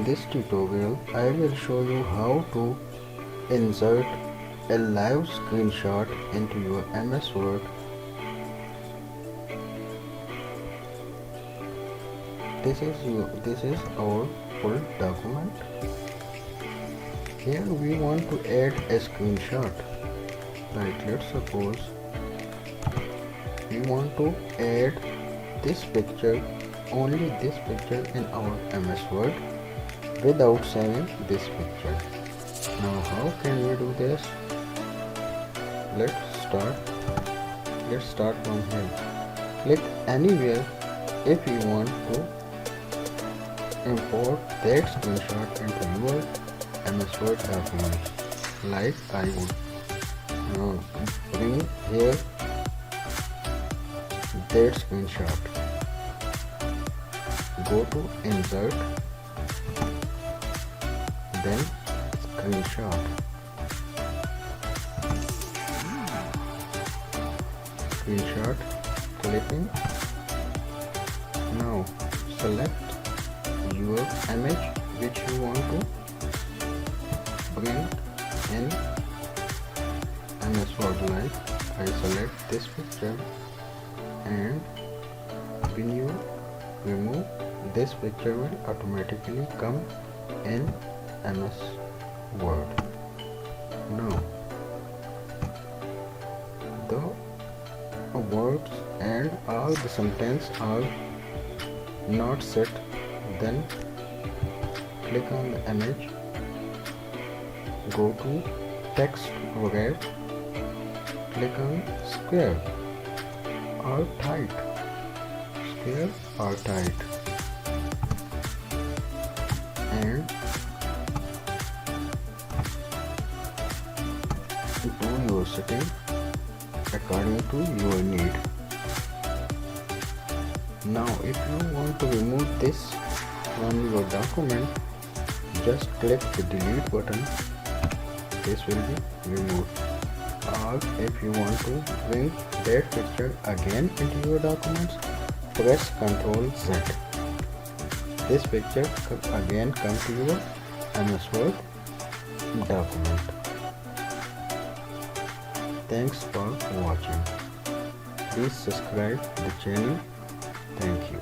In this tutorial, I will show you how to insert a live screenshot into your MS Word. This is our full document. Here we want to add a screenshot. Like let's suppose we want to add this picture, only this picture in our MS Word without saving this picture. Now how can we do this? Let's start from here. Click anywhere if you want to import that screenshot into your MS Word document. Like I would bring here that screenshot. Go to insert, then screenshot. Screenshot, clicking. Now select your image which you want to bring in MS Word. Like I select this picture, and when you remove, this picture will automatically come in MS Word. Now the words and all the sentence are not set, then click on the image, go to text wrap, click on square or tight, square or tight, and do your setting according to your need. Now if you want to remove this from your document, just click the delete button. This will be removed. Or if you want to bring that picture again into your documents, press Ctrl Z. This picture again come to your MS Word document. Thanks for watching. Please subscribe the channel. Thank you.